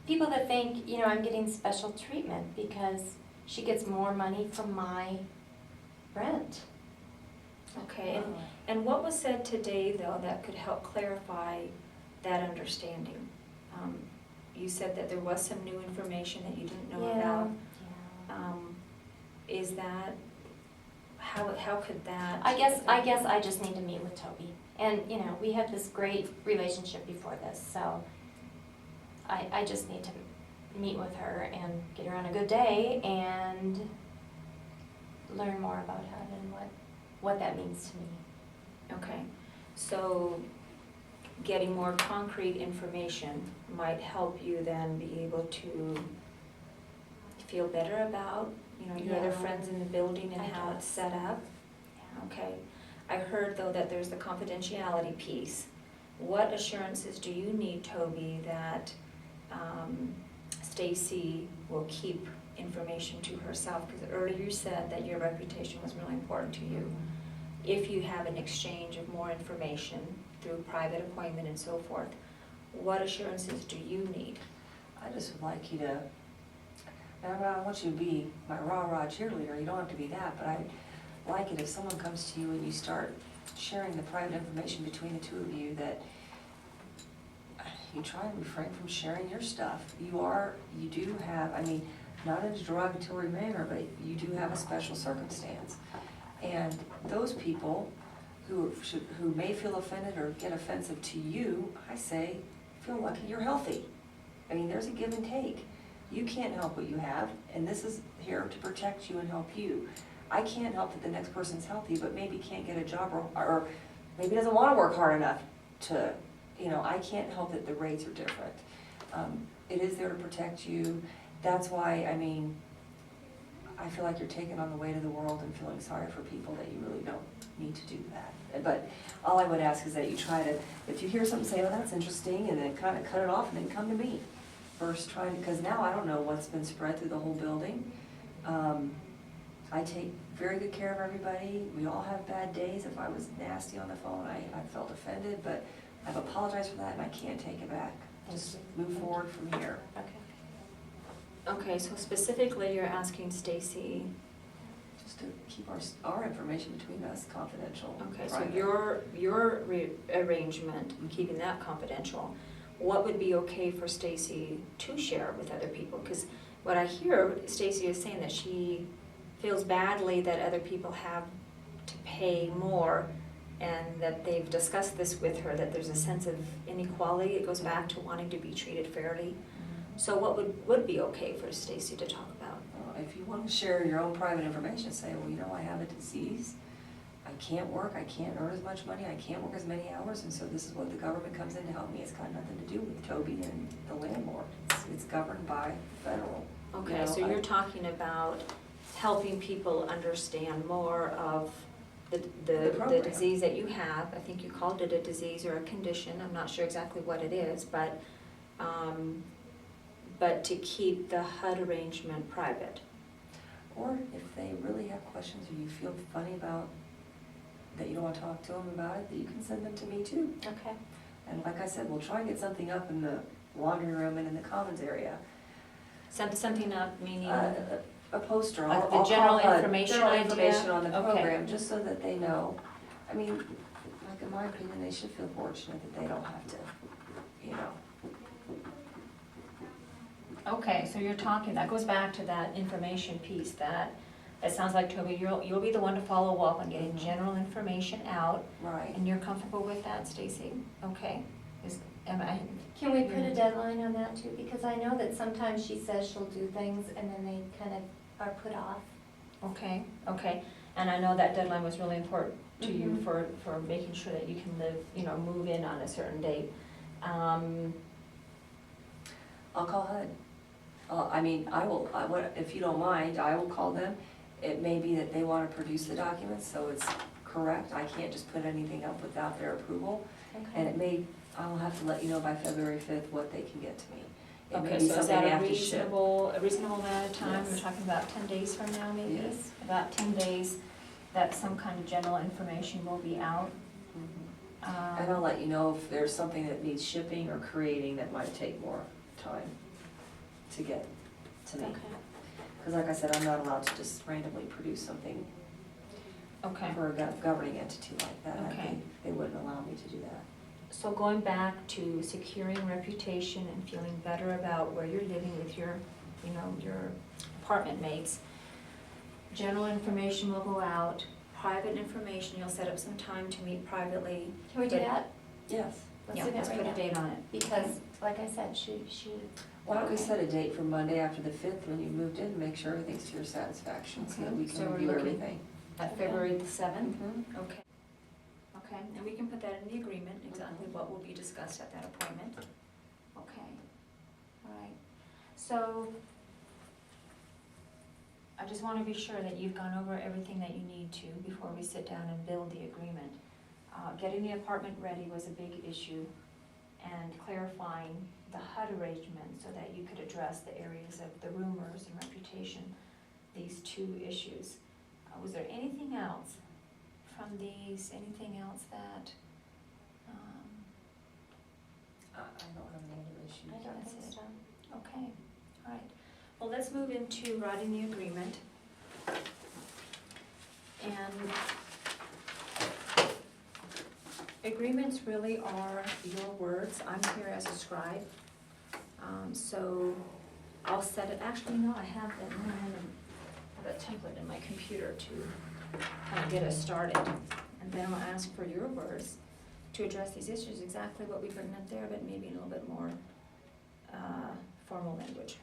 People that think, I'm getting special treatment because she gets more money from my rent. Okay, And what was said today, though, that could help clarify that understanding? You said that there was some new information that you didn't know about. Is that, how could that? I guess I just need to meet with Toby. And, you know, we had this great relationship before this, so I just need to meet with her and get her on a good day and learn more about it and what that means to me. Okay, so getting more concrete information might help you then be able to feel better about, you know, your other Yeah. friends in the building and I how guess. it's set up. Okay, I heard though that there's the confidentiality piece. What assurances do you need, Toby, that Stacy will keep information to herself? Because earlier you said that your reputation was really important to you. If you have an exchange of more information through private appointment and so forth, what assurances do you need? I just would like you to, and I don't want you to be my rah-rah cheerleader, you don't have to be that, but I'd like it if someone comes to you and you start sharing the private information between the two of you, that you try and refrain from sharing your stuff. You do have, I mean, not in a derogatory manner, but you do have a special circumstance. And those people who may feel offended or get offensive to you, I say, feel lucky you're healthy. I mean, there's a give and take. You can't help what you have, and this is here to protect you and help you. I can't help that the next person's healthy, but maybe can't get a job or maybe doesn't want to work hard enough to, you know, I can't help that the rates are different. It is there to protect you. That's why, I mean, I feel like you're taking on the weight of the world and feeling sorry for people that you really don't need to do that. But all I would ask is that you try to, if you hear something, say, oh, that's interesting, and then kind of cut it off and then come to me. First trying, because now I don't know what's been spread through the whole building. I take very good care of everybody. We all have bad days. If I was nasty on the phone, I felt offended, but I've apologized for that and I can't take it back. Just move forward from here. Okay. Okay, so specifically you're asking Stacy, Just to keep our information between us confidential. okay, so private. your arrangement, and keeping that confidential, what would be okay for Stacy to share with other people? Because what I hear Stacy is saying that she feels badly that other people have to pay more, and that they've discussed this with her, that there's a sense of inequality. It goes back to wanting to be treated fairly. So what would be okay for Stacy to talk about? If you want to share your own private information, say, well, you know, I have a disease. I can't work, I can't earn as much money, I can't work as many hours, and so this is what the government comes in to help me. It's got nothing to do with Toby and the landlord. It's governed by federal. Okay, You know, so you're talking about helping people understand more of the program. disease that you have. I think you called it a disease or a condition, I'm not sure exactly what it is, but to keep the HUD arrangement private. Or if they really have questions or you feel funny about, that you don't want to talk to them about it, that you can send them to me too. Okay. And like I said, we'll try and get something up in the laundry room and in the commons area. Something up, meaning, A poster. Like I'll the call general HUD, information general idea? information on the Okay. program, just so that they know. I mean, like in my opinion, they should feel fortunate that they don't have to, you know. okay, so you're talking, that goes back to that information piece that, it sounds like, Toby, you'll be the one to follow up on getting general information out, Right. and you're comfortable with that, Stacy? Okay. Am I? Can we put a deadline on that too? Because I know that sometimes she says she'll do things and then they kind of are put off. Okay, and I know that deadline was really important to you Mhm. for making sure that you can live, you know, move in on a certain date. I'll call HUD. I mean, if you don't mind, I will call them. It may be that they want to produce the documents, so it's correct. I can't just put anything up without their approval. And it may, I'll have to let you know by February 5th what they can get to me. It may Okay, be so is something that they a have to ship. reasonable amount of time? We're Yes. talking about 10 days from now, maybe? Yes. About 10 days, that some kind of general information will be out. Mhm. And I'll let you know if there's something that needs shipping or creating that might take more time to get to me. Okay. Because like I said, I'm not allowed to just randomly produce something. Okay. for a governing entity like that. Okay. They wouldn't allow me to do that. So going back to securing reputation and feeling better about where you're living with your, your apartment mates, general information will go out, private information, you'll set up some time to meet privately. Can we do that? Yes. Let's Yeah, do that let's right put a now. date on it. Because, like I said, she. Why don't we set a date for Monday after the 5th when you moved in, to make sure everything's to your satisfaction, so that we Okay, so can we're review looking- everything. At February the 7th? Mhm. Okay. Okay, and we can put that in the agreement, exactly what will be discussed at that appointment. Okay, all right. So, I just want to be sure that you've gone over everything that you need to before we sit down and build the agreement. Getting the apartment ready was a big issue, and clarifying the HUD arrangement so that you could address the areas of the rumors and reputation, these two issues. Was there anything else from these, anything else that, I don't have any other issues. I don't That's think it. so. okay, all right. Well, let's move into writing the agreement. And agreements really are your words. I'm here as a scribe. So I'll set it, actually, no, I have a template in my computer to kind of get us started. And then I'll ask for your words to address these issues, exactly what we've written up there, but maybe in a little bit more formal language.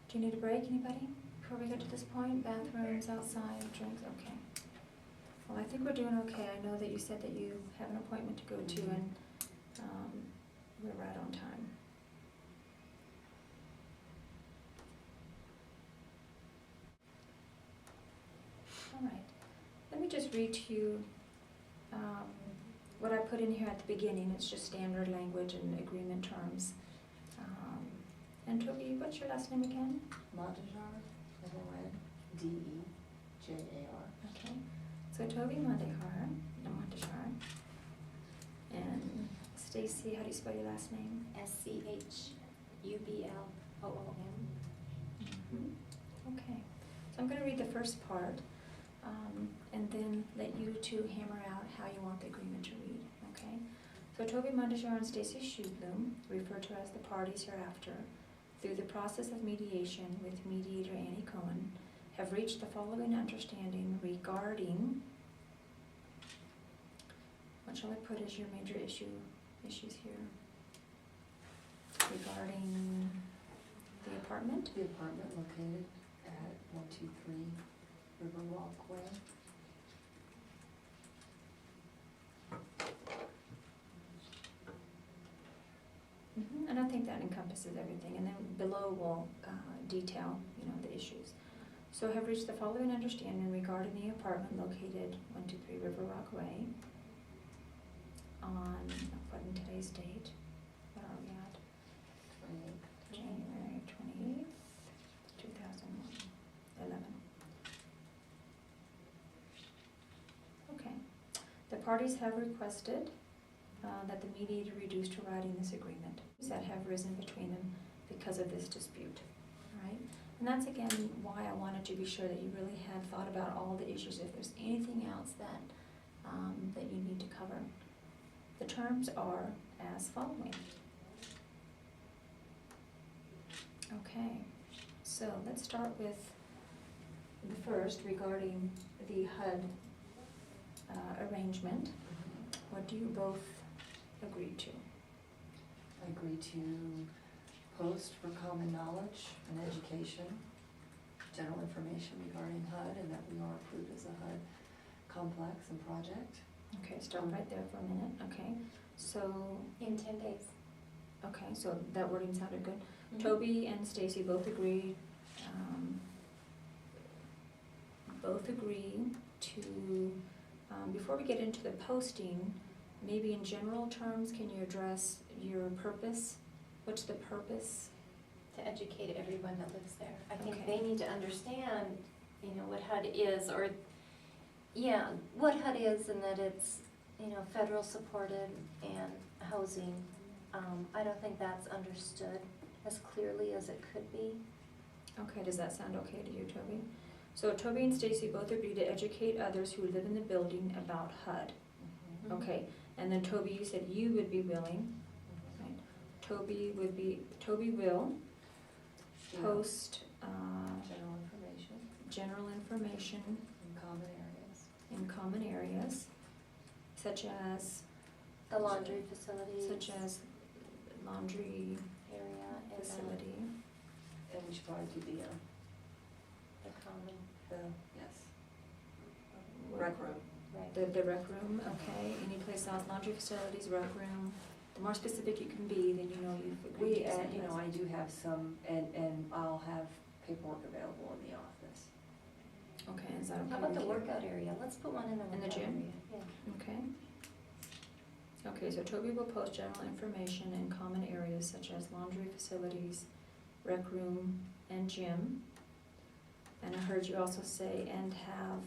Do you need a break, anybody, before we get to this point? Bathrooms, outside, drinks, okay. Well, I think we're doing okay. I know that you said that you have an appointment to go to, and we're right on time. All right, let me just read to you what I put in here at the beginning. It's just standard language and agreement terms. And Toby, what's your last name again? Mondejar, Mondejar. Okay, so Toby Mondejar, and Stacy, how do you spell your last name? SCHUBLOOM. Okay, so I'm gonna read the first part, and then let you two hammer out how you want the agreement to read, okay? So Toby Mondejar and Stacy Schubloom, referred to as the parties hereafter, through the process of mediation with mediator Annie Cohen, have reached the following understanding regarding, what shall I put as your major issues here? Regarding the apartment? The apartment located at 123 Riverwalk Way. And I think that encompasses everything, and then below we'll detail, the issues. So have reached the following understanding regarding the apartment located 123 River Rock Way on, what in today's date? What are we at? 28. January 28th, 2011. Okay. The parties have requested that the mediator reduce to writing this agreement that have risen between them because of this dispute, right? And that's again why I wanted to be sure that you really had thought about all the issues, if there's anything else that, that you need to cover. The terms are as following. Okay, so let's start with the first regarding the HUD arrangement. What do you both agree to? I agree to post for common knowledge and education, general information regarding HUD, and that we are approved as a HUD complex and project. Okay, stop right there for a minute, okay. So, In 10 days. okay, so that wording sounded good. Mm-hmm. Toby and Stacy both agree to, before we get into the posting, maybe in general terms, can you address your purpose? What's the purpose? To educate everyone that lives there. I think Okay. they need to understand, what HUD is, or, what HUD is, and that it's, federal supported and housing. I don't think that's understood as clearly as it could be. Okay, does that sound okay to you, Toby? So Toby and Stacy both agree to educate others who live in the building about HUD. Mhm. Okay, and then Toby, you said you would be willing, Mhm. right? Toby will Yeah. post, General information general information in common areas. in common areas, such as The facilities. such as laundry Area and facility. And we should probably do the common, yes, What- rec room. right. The rec room, okay, any place else, laundry facilities, rec room. The more specific you can be, then you know you've agreed We, to and, you know, something. I do have some, and I'll have paperwork available in the office. Okay, is that okay How about with the you? workout area? Let's put one in the In the workout gym? area. Yeah. Okay. Okay, so Toby will post general information in common areas such as laundry facilities, rec room, and gym. And I heard you also say, and have,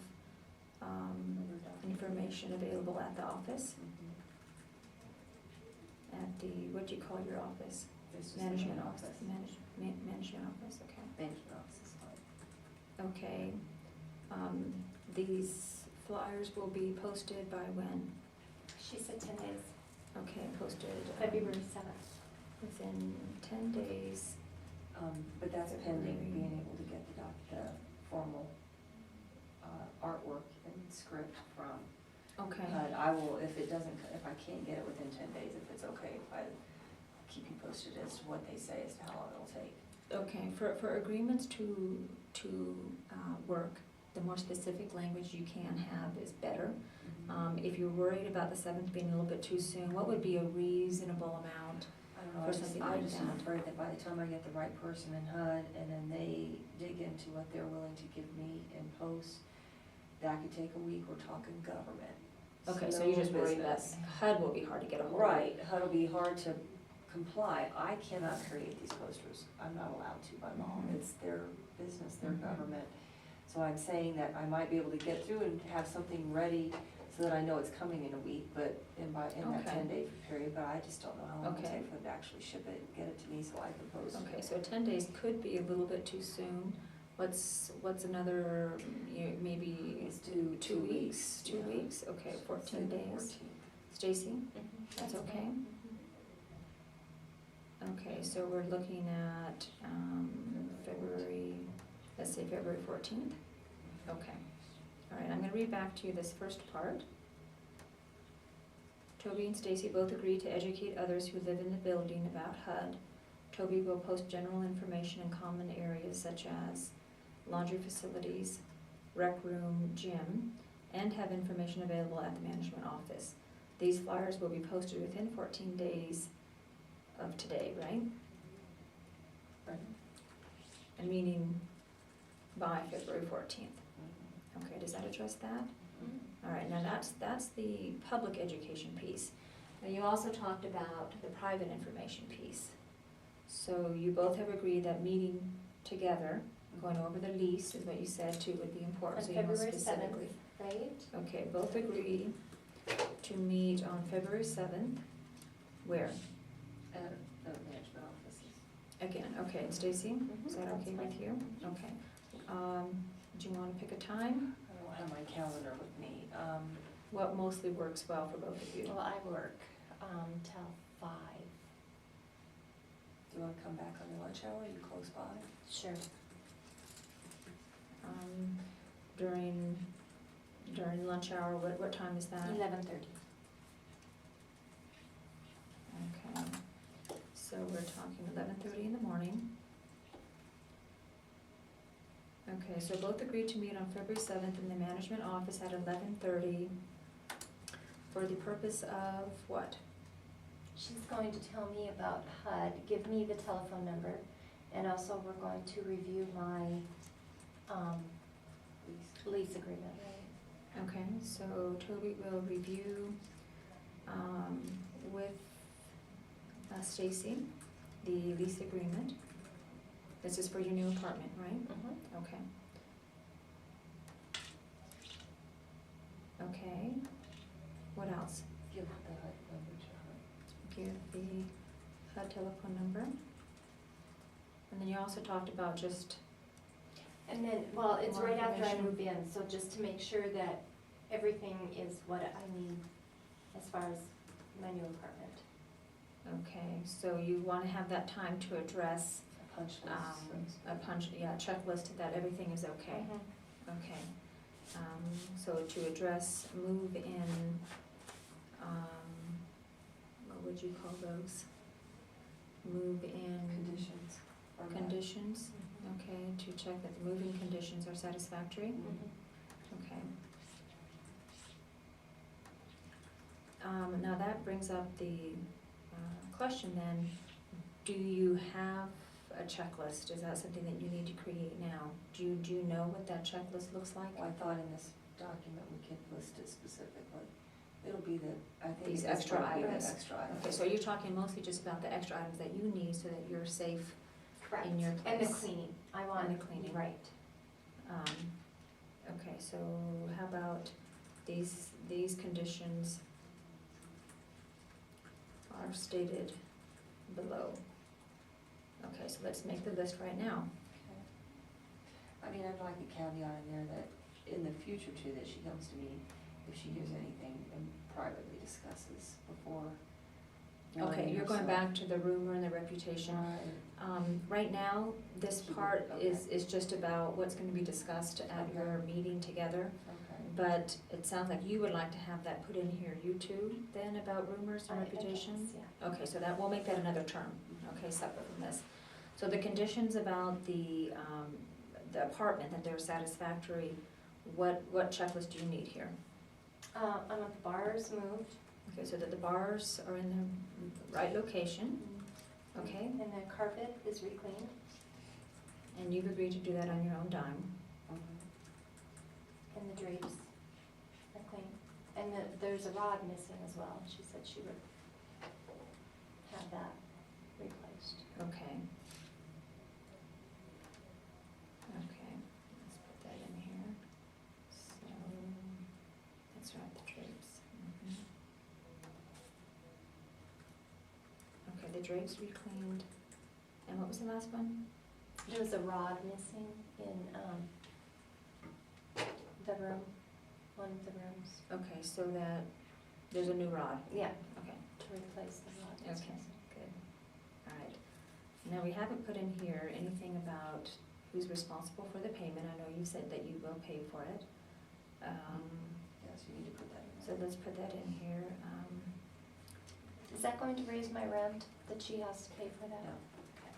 information available at the office, Mhm. at the, what do you call your office? This is the Management main office, management office, okay. Management office is fine. Okay, these flyers will be posted by when? She said 10 days, Okay, posted. February 7th. Within 10 days. But that's pending February. being able to get the formal artwork and script from Okay, HUD. I will, if I can't get it within 10 days, if it's okay, I'll keep you posted as to what they say as to how long it'll take. okay, for agreements to work, the more specific language you can have is better. If you're worried about the 7th being a little bit too soon, what would be a reasonable amount? I don't know, for something like I just am that. afraid that by the time I get the right person in HUD and then they dig into what they're willing to give me in post, that could take a week. We're talking government. Okay, so you're just Slow worried that business. HUD will be hard to get a hold of. Right, HUD will be hard to comply. I cannot create these posters. I'm not allowed to by law. Mhm. It's their business, their Mhm. government. So I'm saying that I might be able to get through and have something ready so that I know it's coming in a week, but in that Okay. 10-day period, but I just don't know how long it'll Okay. take for them to actually ship it and get it to me so I can post it. Okay, so 10 days could be a little bit too soon. What's another, maybe Let's do 2 weeks? 2 yeah. weeks, okay, Say 14 the days. 14th. Stacy? That's okay? Okay, so we're looking at February, let's say February 14th? Okay. All right, I'm gonna read back to you this first part. Toby and Stacy both agree to educate others who live in the building about HUD. Toby will post general information in common areas such as laundry facilities, rec room, gym, and have information available at the management office. These flyers will be posted within 14 days of today, right? Right. And meaning by February 14th. Mhm. Okay, does that address that? Mhm. All right, now that's the public education piece. Now you also talked about the private information piece. So you both have agreed that meeting together, going over the lease is what you said too would be On important, so you know February specifically. 7th, right? Okay, both agree to meet on February 7th. Where? At the management offices. Again, okay, Stacy, is that That's okay with fine. you? Okay. Do you want to pick a time? I don't have my calendar with me. What mostly works well for both of you? Well, I work till 5. Do you want to come back on your lunch hour? Are you close by? Sure. During lunch hour, what time is that? 11:30. Okay, so we're talking 11:30 in the morning. Okay, so both agreed to meet on February 7th in the management office at 11:30 for the purpose of what? She's going to tell me about HUD, give me the telephone number, and also we're going to review my lease agreement, right? Okay, so Toby will review with Stacy the lease agreement. This is for your new apartment, right? Mm-hmm. Okay. Okay, what else? Give the HUD number to her. Give the HUD telephone number. And then you also talked about just And then, well, it's More right after I information. move in, so just to make sure that everything is what I need as far as my new apartment. Okay, so you wanna have that time to address, A punch list. a punch, yeah, checklist that everything is okay. Mhm. Okay, so to address move in, what would you call those? Move in. Conditions. or not. Conditions, Mhm. okay, to check that the moving conditions are satisfactory, Mhm. okay. Now that brings up the, question then, do you have a checklist? Is that something that you need to create now? Do you know what that checklist looks like? Well, I thought in this document we could list it specifically. It'll be the, I think. These it is extra gonna be the items. extra items. Okay, so you're talking mostly just about the extra items that you need so that you're safe. Correct. In your And the place. cleaning, I want. And the cleaning. Right. Okay, so how about these conditions are stated below. Okay, so let's make the list right now. Okay. I mean, I'd like a caveat in there that in the future too, that she comes to me if she hears anything and privately discusses before. Okay, warning you're going herself. back to the rumor and the reputation. Right. Right now, this Keep it- part is okay. just about what's gonna be discussed at Okay. your meeting together. Okay. But it sounds like you would like to have that put in here, you too, then, about rumors and I guess, reputation? yeah. Okay, so that, we'll make that another term, okay, separate from this. So the conditions about the apartment, that they're satisfactory, what checklist do you need here? I want the bars moved. Okay, so that the bars are in the right location, okay? And the carpet is recleaned. And you've agreed to do that on your own dime. Mhm. And the drapes are clean. And there's a rod missing as well. She said she would have that replaced. Okay. Okay, let's put that in here. So, that's right, the drapes. Mhm. Okay, the drapes recleaned. And what was the last one? There was a rod missing in the room, one of the rooms. Okay, so that, there's a new rod. Yeah, Okay, to replace the rod. that's okay, missing. good. All right. Now, we haven't put in here anything about who's responsible for the payment. I know you said that you will pay for it. Yes, you need to put that in So there. let's put that in here. Is that going to raise my rent, that she has to pay for that? No. Okay.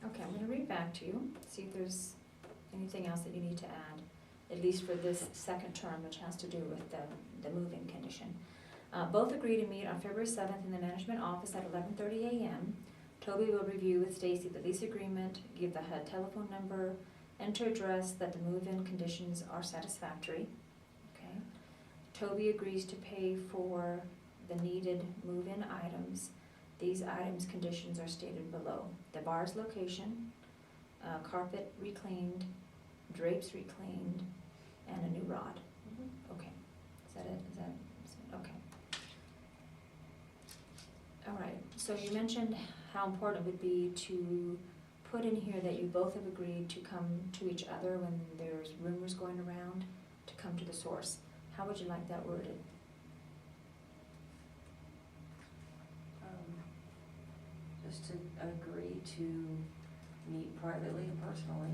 Okay, I'm gonna read back to you, see if there's anything else that you need to add, at least for this second term, which has to do with the move-in condition. Both agree to meet on February 7th in the management office at 11:30 a.m. Toby will review with Stacy the lease agreement, give the HUD telephone number, and to address that the move-in conditions are satisfactory. Okay. Toby agrees to pay for the needed move-in items. These items' conditions are stated below. The bar's location, carpet recleaned, drapes recleaned, and a new rod. Mhm. Okay, is that it? Okay. All right, so you mentioned how important it would be to put in here that you both have agreed to come to each other when there's rumors going around, to come to the source. How would you like that worded? Just to agree to meet privately and personally